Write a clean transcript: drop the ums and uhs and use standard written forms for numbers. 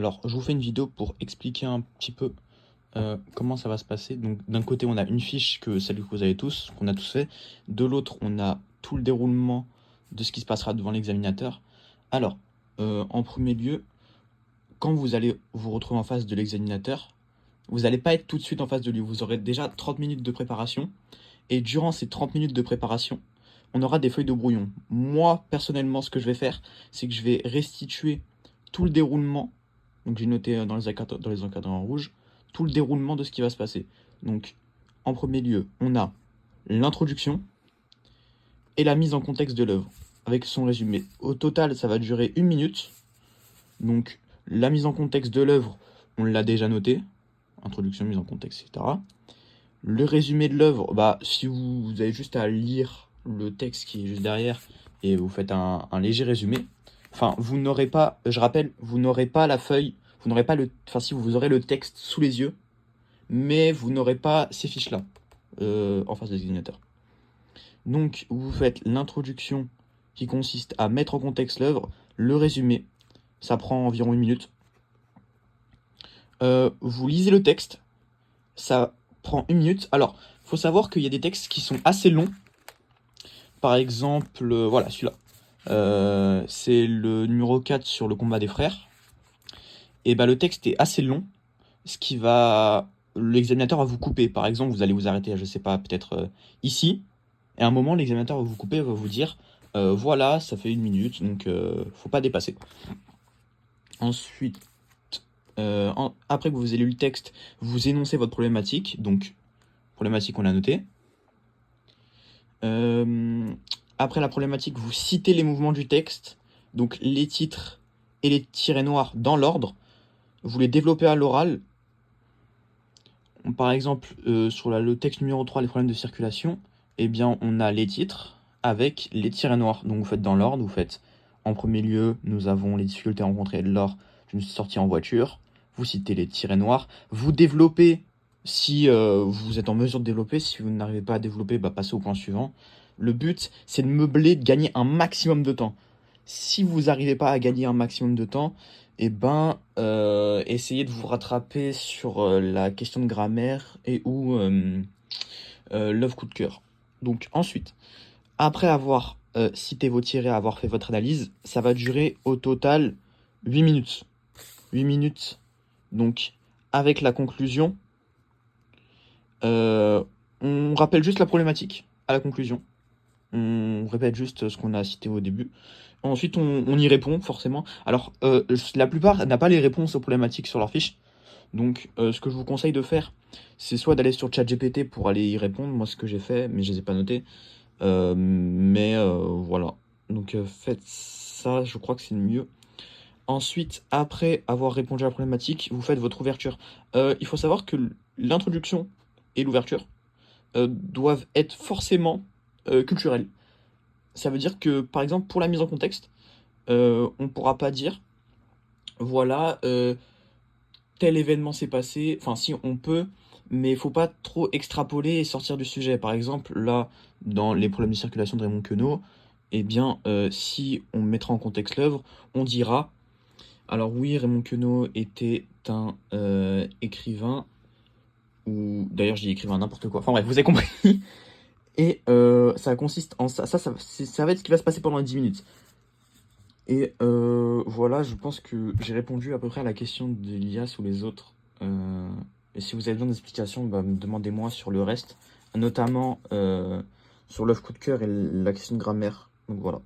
Alors, je vous fais une vidéo pour expliquer un petit peu comment ça va se passer. Donc, d'un côté, on a une fiche celle que vous avez tous, qu'on a tous fait. De l'autre, on a tout le déroulement de ce qui se passera devant l'examinateur. Alors, en premier lieu, quand vous allez vous retrouver en face de l'examinateur, vous n'allez pas être tout de suite en face de lui. Vous aurez déjà 30 minutes de préparation. Et durant ces 30 minutes de préparation, on aura des feuilles de brouillon. Moi, personnellement, ce que je vais faire, c'est que je vais restituer tout le déroulement. Donc j'ai noté dans les encadrants en rouge tout le déroulement de ce qui va se passer. Donc en premier lieu, on a l'introduction et la mise en contexte de l'œuvre avec son résumé. Au total, ça va durer 1 minute. Donc la mise en contexte de l'œuvre, on l'a déjà noté. Introduction, mise en contexte, etc. Le résumé de l'œuvre, si vous avez juste à lire le texte qui est juste derrière et vous faites un léger résumé. Enfin, vous n'aurez pas, je rappelle, vous n'aurez pas la feuille, vous n'aurez pas si vous aurez le texte sous les yeux, mais vous n'aurez pas ces fiches-là en face de l'examinateur. Donc, vous faites l'introduction qui consiste à mettre en contexte l'œuvre, le résumé, ça prend environ 1 minute. Vous lisez le texte, ça prend 1 minute. Alors, il faut savoir qu'il y a des textes qui sont assez longs. Par exemple, voilà, celui-là. C'est le numéro 4 sur le combat des frères. Et le texte est assez long, l'examinateur va vous couper. Par exemple, vous allez vous arrêter, je sais pas, peut-être ici. Et à un moment, l'examinateur va vous couper, va vous dire, voilà, ça fait 1 minute, donc faut pas dépasser. Ensuite, après que vous ayez lu le texte, vous énoncez votre problématique. Donc, problématique, on l'a noté. Après la problématique, vous citez les mouvements du texte, donc les titres et les tirets noirs dans l'ordre. Vous les développez à l'oral. Par exemple, sur le texte numéro 3, les problèmes de circulation, eh bien, on a les titres avec les tirets noirs. Donc, vous faites dans l'ordre, vous faites en premier lieu, nous avons les difficultés rencontrées lors d'une sortie en voiture. Vous citez les tirets noirs. Vous développez si vous êtes en mesure de développer. Si vous n'arrivez pas à développer, passez au point suivant. Le but, c'est de meubler, de gagner un maximum de temps. Si vous n'arrivez pas à gagner un maximum de temps, essayez de vous rattraper sur la question de grammaire ou l'œuvre coup de cœur. Donc ensuite, après avoir cité vos tirets, avoir fait votre analyse, ça va durer au total 8 minutes. 8 minutes, donc avec la conclusion, on rappelle juste la problématique à la conclusion. On répète juste ce qu'on a cité au début. Ensuite, on y répond, forcément. Alors, la plupart n'a pas les réponses aux problématiques sur leur fiche. Donc, ce que je vous conseille de faire, c'est soit d'aller sur ChatGPT pour aller y répondre. Moi, ce que j'ai fait, mais je les ai pas notés. Voilà. Donc, faites ça, je crois que c'est le mieux. Ensuite, après avoir répondu à la problématique, vous faites votre ouverture. Il faut savoir que l'introduction et l'ouverture doivent être forcément culturelles. Ça veut dire que, par exemple, pour la mise en contexte, on ne pourra pas dire, voilà, tel événement s'est passé. Enfin, si, on peut, mais il faut pas trop extrapoler et sortir du sujet. Par exemple, là, dans les problèmes de circulation de Raymond Queneau, si on mettra en contexte l'œuvre, on dira, alors oui, Raymond Queneau était un écrivain, ou d'ailleurs, je dis écrivain n'importe quoi. Enfin bref, vous avez compris. Et ça consiste en ça. Ça va être ce qui va se passer pendant les 10 minutes. Et voilà, je pense que j'ai répondu à peu près à la question d'Elias ou les autres. Et si vous avez besoin d'explications, demandez-moi sur le reste, notamment sur l'œuvre coup de cœur et la question de grammaire. Donc voilà.